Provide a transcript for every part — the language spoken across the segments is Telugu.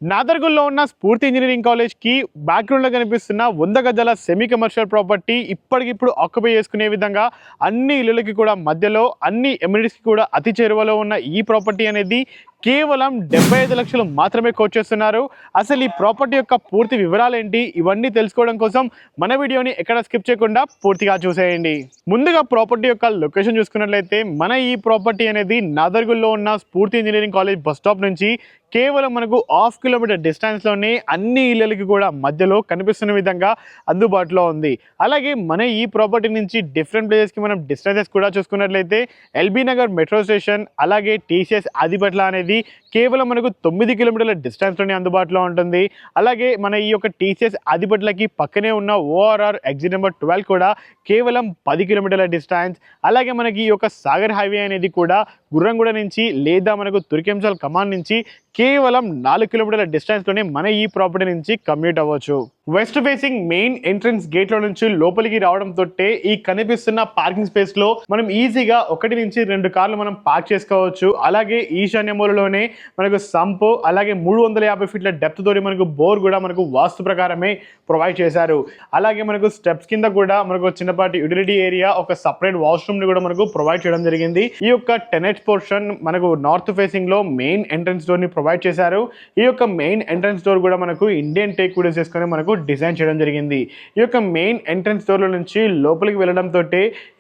నాదర్గుల్లో ఉన్న స్ఫూర్తి ఇంజనీరింగ్ కాలేజ్కి బ్యాక్గ్రౌండ్లో కనిపిస్తున్న 100 గజాల సెమీ కమర్షియల్ ప్రాపర్టీ ఇప్పటికిప్పుడు ఆక్యుపై చేసుకునే విధంగా అన్ని ఇళ్ళకి కూడా మధ్యలో అన్ని ఎమ్యూనిటీస్కి కూడా అతి చేరువలో ఉన్న ఈ ప్రాపర్టీ అనేది కేవలం 75 లక్షలు మాత్రమే కోట్ చేస్తున్నారు. అసలు ఈ ప్రాపర్టీ యొక్క పూర్తి వివరాలు ఏంటి, ఇవన్నీ తెలుసుకోవడం కోసం మన వీడియోని ఎక్కడ స్కిప్ చేయకుండా పూర్తిగా చూసేయండి. ముందుగా ప్రాపర్టీ యొక్క లొకేషన్ చూసుకున్నట్లయితే మన ఈ ప్రాపర్టీ అనేది నాదర్గుల్లో ఉన్న స్ఫూర్తి ఇంజనీరింగ్ కాలేజ్ బస్ స్టాప్ నుంచి కేవలం మనకు హాఫ్ కిలోమీటర్ డిస్టెన్స్లోనే అన్ని ఇళ్ళకి కూడా మధ్యలో కనిపిస్తున్న విధంగా అందుబాటులో ఉంది. అలాగే మన ఈ ప్రాపర్టీ నుంచి డిఫరెంట్ ప్లేసెస్కి మనం డిస్టెన్సెస్ కూడా చూసుకున్నట్లయితే ఎల్బీ నగర్ మెట్రో స్టేషన్, అలాగే టీసీఎస్ ఆదిపట్ల అనేది కేవలం మనకు 9 కిలోమీటర్ల డిస్టెన్స్లోనే అందుబాటులో ఉంటుంది. అలాగే మన ఈ యొక్క టీసీఎస్ ఆదిపట్లకి పక్కనే ఉన్న ఓఆర్ఆర్ ఎగ్జిట్ నెంబర్ 12 కూడా కేవలం 10 కిలోమీటర్ల డిస్టెన్స్. అలాగే మనకి ఈ యొక్క సాగర్ హైవే అనేది కూడా గుర్రంగూడ నుంచి లేదా మనకు తుర్కెంచల్ కమాన్ నుంచి కేవలం 4 కిలోమీటర్ల డిస్టెన్స్లోనే మన ఈ ప్రాపర్టీ నుంచి కమ్యూట్ అవ్వచ్చు. వెస్ట్ ఫేసింగ్ మెయిన్ ఎంట్రన్స్ గేట్లో నుంచి లోపలికి రావడంతో ఈ కనిపిస్తున్న పార్కింగ్ స్పేస్లో మనం ఈజీగా 1 నుంచి 2 కార్లు మనం పార్క్ చేసుకోవచ్చు. అలాగే ఈశాన్య మూలలోనే మనకు సంపు, అలాగే 350 ఫీట్ల డెప్త్ తోటి మనకు బోర్ కూడా మనకు వాస్తు ప్రకారమే ప్రొవైడ్ చేశారు. అలాగే మనకు స్టెప్స్ కింద కూడా మనకు చిన్నపాటి యూటిలిటీ ఏరియా, ఒక సపరేట్ వాష్రూమ్ ని కూడా మనకు ప్రొవైడ్ చేయడం జరిగింది. ఈ యొక్క టెనెట్ పోర్షన్ మనకు నార్త్ ఫేసింగ్ లో మెయిన్ ఎంట్రన్స్ డోర్ ని ప్రొవైడ్ చేశారు. ఈ యొక్క మెయిన్ ఎంట్రన్స్ డోర్ కూడా మనకు ఇండియన్ టేక్ వుడ్ చేసుకొని మనకు డిజైన్ చేయడం జరిగింది. ఈ యొక్క మెయిన్ ఎంట్రన్స్ డోర్ లో నుంచి లోపలికి వెళ్ళడంతో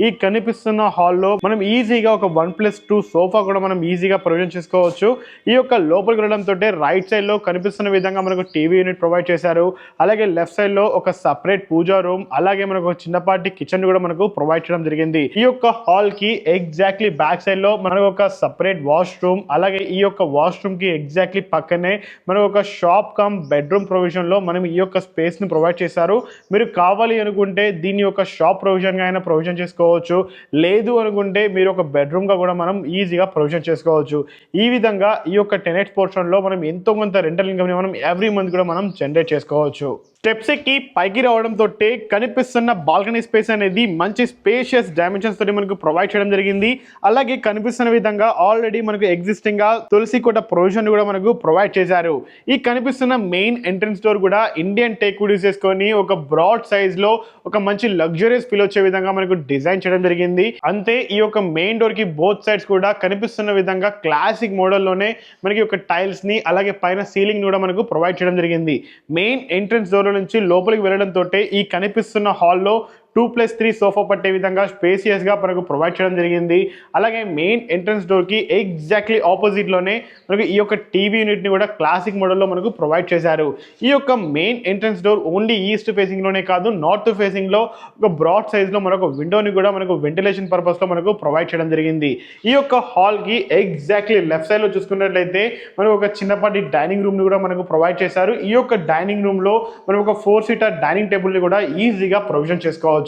ఈ కనిపిస్తున్న హాల్లో మనం ఈజీగా ఒక 1+2 సోఫా కూడా మనం ఈజీగా ప్రొవిజన్ చేసుకోవచ్చు. ఈ యొక్క లోపలికి వెళ్ళడంతో రైట్ సైడ్ లో కనిపిస్తున్న విధంగా మనకు టీవీ యూనిట్ ప్రొవైడ్ చేశారు. అలాగే లెఫ్ట్ సైడ్ లో ఒక సపరేట్ పూజా రూమ్, అలాగే మనకు చిన్నపాటి కిచెన్ కూడా మనకు ప్రొవైడ్ చేయడం జరిగింది. ఈ యొక్క హాల్ కి ఎగ్జాక్ట్లీ బ్యాక్ సైడ్ లో మనకు ఒక సపరేట్ వాష్ రూమ్, అలాగే ఈ యొక్క వాష్ రూమ్ కి ఎగ్జాక్ట్లీ పక్కనే మనకు ఒక షాప్ కమ్ బెడ్రూమ్ ప్రొవిజన్ లో మనం ఈ యొక్క స్పేస్ ని ప్రొవైడ్ చేశారు. మీరు కావాలి అనుకుంటే దీన్ని ఒక షాప్ ప్రొవిజన్ గా అయినా ప్రొవిజన్ చేసుకోవచ్చు, లేదు అనుకుంటే మీరు ఒక బెడ్రూమ్ గా కూడా మనం ఈజీగా ప్రొవిజన్ చేసుకోవచ్చు. ఈ విధంగా ఈ యొక్క టెనెట్ పోర్షన్ లో మనం ఎంతో కొంత రెంటల్ ఇన్కమ్ ని మనం ఎవ్రీ మంత్ కూడా మనం జనరేట్ చేసుకోవచ్చు. స్టెప్స్ ఎక్కి పైకి రావడంతో కనిపిస్తున్న బాల్కనీ స్పేస్ అనేది మంచి స్పేషియస్ డైమెన్షన్స్ తోటి మనకు ప్రొవైడ్ చేయడం జరిగింది. అలాగే కనిపిస్తున్న విధంగా ఆల్రెడీ మనకు ఎగ్జిస్టింగ్ గా తులసి కోట ప్రొవిజన్ కూడా మనకు ప్రొవైడ్ చేశారు. ఈ కనిపిస్తున్న మెయిన్ ఎంట్రన్స్ డోర్ కూడా ఇండియన్ టేక్ వుడ్ చేసుకొని ఒక బ్రాడ్ సైజ్ లో ఒక మంచి లగ్జరియస్ ఫీల్ వచ్చే విధంగా మనకు డిజైన్ చేయడం జరిగింది. అంతే ఈ యొక్క మెయిన్ డోర్ కి బోత్ సైడ్స్ కూడా కనిపిస్తున్న విధంగా క్లాసిక్ మోడల్ లోనే మనకి ఒక టైల్స్ ని, అలాగే పైన సీలింగ్ కూడా మనకు ప్రొవైడ్ చేయడం జరిగింది. మెయిన్ ఎంట్రన్స్ డోర్ నుంచి లోపలికి వెళ్ళడంతో ఈ కనిపిస్తున్న హాల్లో 2+3 సోఫా పట్టే విధంగా స్పేసియస్ గా మనకు ప్రొవైడ్ చేయడం జరిగింది. అలాగే మెయిన్ ఎంట్రన్స్ డోర్ కి ఎగ్జాక్ట్లీ ఆపోజిట్ లోనే మనకు ఈ యొక్క టీవీ యూనిట్ ని కూడా క్లాసిక్ మోడల్ లో మనకు ప్రొవైడ్ చేశారు. ఈ యొక్క main entrance door only east facing లోనే కాదు, నార్త్ ఫేసింగ్ లో ఒక బ్రాడ్ సైజ్ లో మనకు విండోని కూడా మనకు వెంటిలేషన్ పర్పస్ లో మనకు ప్రొవైడ్ చేయడం జరిగింది. ఈ యొక్క హాల్ కి ఎగ్జాక్ట్లీ లెఫ్ట్ సైడ్ లో చూసుకున్నట్లయితే మనకు ఒక చిన్నపాటి డైనింగ్ రూమ్ ని కూడా మనకు ప్రొవైడ్ చేశారు. ఈ యొక్క డైనింగ్ రూమ్ లో మనం ఒక 4 సీటర్ డైనింగ్ టేబుల్ ని కూడా ఈజీగా ప్రొవిజన్ చేసుకోవచ్చు.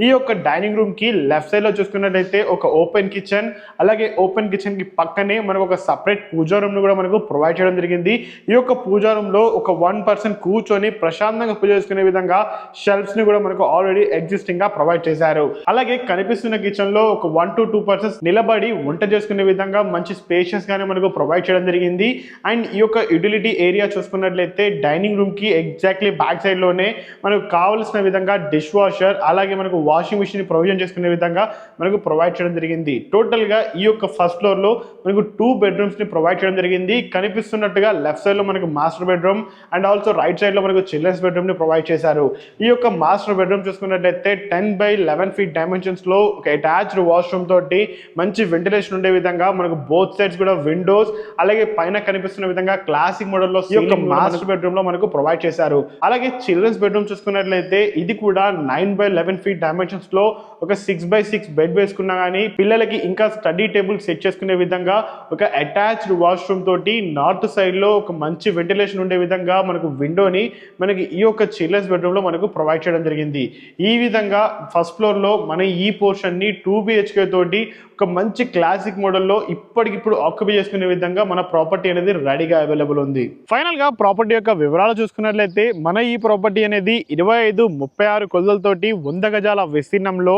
ఈ యొక్క డైనింగ్ రూమ్ కి లెఫ్ట్ సైడ్ లో చూసుకున్నట్లయితే ఒక ఓపెన్ కిచెన్, అలాగే ఓపెన్ కిచెన్ కి పక్కనే మనకు ఒక సపరేట్ పూజా రూమ్ ను కూడా మనకు ప్రొవైడ్ చేయడం జరిగింది. ఈ యొక్క పూజా రూమ్ లో ఒక 1 పర్సన్ కూర్చొని ప్రశాంతంగా పూజ చేసుకునే విధంగా షెల్ఫ్స్ ని కూడా మనకు ఆల్రెడీ ఎగ్జిస్టింగ్ గా ప్రొవైడ్ చేశారు. అలాగే కనిపిస్తున్న కిచెన్ లో ఒక 1 to 2 పర్సన్స్ నిలబడి వంట చేసుకునే విధంగా మంచి స్పేషియస్ గానే మనకు ప్రొవైడ్ చేయడం జరిగింది. అండ్ ఈ యొక్క యూటిలిటీ ఏరియా చూసుకున్నట్లయితే డైనింగ్ రూమ్ కి ఎగ్జాక్ట్లీ బ్యాక్ సైడ్ లోనే మనకు కావలసిన విధంగా డిష్ వాషర్, అలాగే మనకు వాషింగ్ మిషన్ ప్రొవిజన్ చేసుకునే విధంగా మనకు ప్రొవైడ్ చేయడం జరిగింది. టోటల్ గా ఈ యొక్క ఫస్ట్ ఫ్లోర్ లో మనకు 2 బెడ్రూమ్స్ ని ప్రొవైడ్ చేయడం జరిగింది. కనిపిస్తున్నట్టుగా లెఫ్ట్ సైడ్ లో మనకు master bedroom and also right side లో మనకు చిల్డ్రన్స్ బెడ్రూమ్ ని ప్రొవైడ్ చేశారు. ఈ యొక్క మాస్టర్ బెడ్రూమ్ చూసుకున్నట్లయితే 10x11 ఫీట్ డైమెన్షన్స్ లో ఒక అటాచ్డ్ వాష్రూమ్ తోటి మంచి వెంటిలేషన్ ఉండే విధంగా మనకు బోత్ సైడ్స్ కూడా విండోస్, అలాగే పైన కనిపిస్తున్న విధంగా క్లాసిక్ మోడల్ లో ఈ యొక్క మాస్టర్ బెడ్రూమ్ లో మనకు ప్రొవైడ్ చేశారు. అలాగే చిల్డ్రన్స్ బెడ్రూమ్ చూసుకున్నట్లయితే ఇది కూడా 9x11 ఫీట్ డైమెన్షన్స్ లో ఒక 6x6 బెడ్ వేసుకున్నా కానీ పిల్లలకి ఇంకా స్టడీ టేబుల్ సెట్ చేసుకునే విధంగా ఒక అటాచ్డ్ వాష్రూమ్ తోటి నార్త్ సైడ్ లో ఒక మంచి వెంటిలేషన్ ఉండే విధంగా మనకు విండోని మనకి ఈ యొక్క చిల్డ్రన్స్ బెడ్రూమ్ లో మనకు ప్రొవైడ్ చేయడం జరిగింది. ఈ విధంగా ఫస్ట్ ఫ్లోర్ లో మన ఈ పోర్షన్ ని 2 BHK తోటి ఒక మంచి క్లాసిక్ మోడల్లో ఇప్పటికిప్పుడు ఆక్యుపై చేసుకునే విధంగా మన ప్రాపర్టీ అనేది రెడీగా అవైలబుల్ ఉంది. ఫైనల్ గా ప్రాపర్టీ యొక్క వివరాలు చూసుకున్నట్లయితే మన ఈ ప్రాపర్టీ అనేది 25-36 కొలతలతోటి 100 గజాల విస్తీర్ణంలో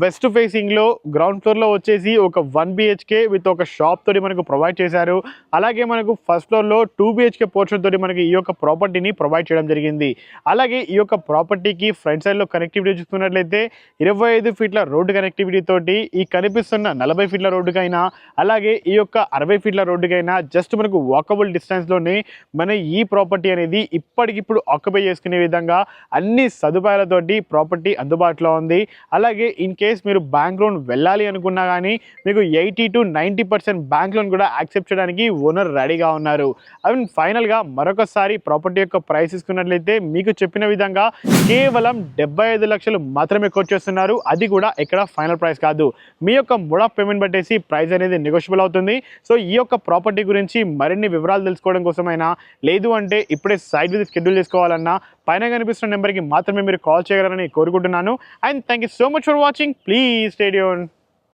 వెస్ట్ ఫేసింగ్లో గ్రౌండ్ ఫ్లోర్లో వచ్చేసి ఒక 1 BHK విత్ ఒక షాప్ తోటి మనకు ప్రొవైడ్ చేశారు. అలాగే మనకు ఫస్ట్ ఫ్లోర్లో 2 BHK పోర్షన్ తోటి మనకి ఈ యొక్క ప్రాపర్టీని ప్రొవైడ్ చేయడం జరిగింది. అలాగే ఈ యొక్క ప్రాపర్టీకి ఫ్రంట్ సైడ్లో కనెక్టివిటీ చూసుకున్నట్లయితే 25 ఫీట్ల రోడ్డు కనెక్టివిటీ తోటి ఈ కనిపిస్తున్న 40 ఫీట్ల రోడ్డుకైనా అలాగే ఈ యొక్క 60 ఫీట్ల రోడ్డుకైనా జస్ట్ మనకు వాకబుల్ డిస్టెన్స్లోనే మన ఈ ప్రాపర్టీ అనేది ఇప్పటికిప్పుడు ఆక్యుపై చేసుకునే విధంగా అన్ని సదుపాయాలతోటి ప్రాపర్టీ అందుబాటులో ఉంది. అలాగే ఇన్ కేస్ మీరు బ్యాంక్ లోన్ వెళ్ళాలి అనుకున్నా కానీ మీకు 80 to 90% బ్యాంక్ లోన్ కూడా యాక్సెప్ట్ చేయడానికి ఓనర్ రెడీగా ఉన్నారు. అండ్ ఫైనల్గా మరొకసారి ప్రాపర్టీ యొక్క ప్రైస్ తీసుకున్నట్లయితే మీకు చెప్పిన విధంగా కేవలం 75 లక్షలు మాత్రమే కోట్ చేస్తున్నారు. అది కూడా ఇక్కడ ఫైనల్ ప్రైస్ కాదు. మీ యొక్క మోడ్ ఆఫ్ పేమెంట్ బట్టేసి ప్రైస్ అనేది నెగోషియబుల్ అవుతుంది. సో ఈ యొక్క ప్రాపర్టీ గురించి మరిన్ని వివరాలు తెలుసుకోవడం కోసమైనా లేదు అంటే ఇప్పుడే సైట్ విజిట్ షెడ్యూల్ చేసుకోవాలన్నా పైన కనిపిస్తున్న నెంబర్కి మాత్రమే మీరు కాల్ చేయగలరని కోరుకుంటున్నాను. And thank you so much for watching. Please stay tuned.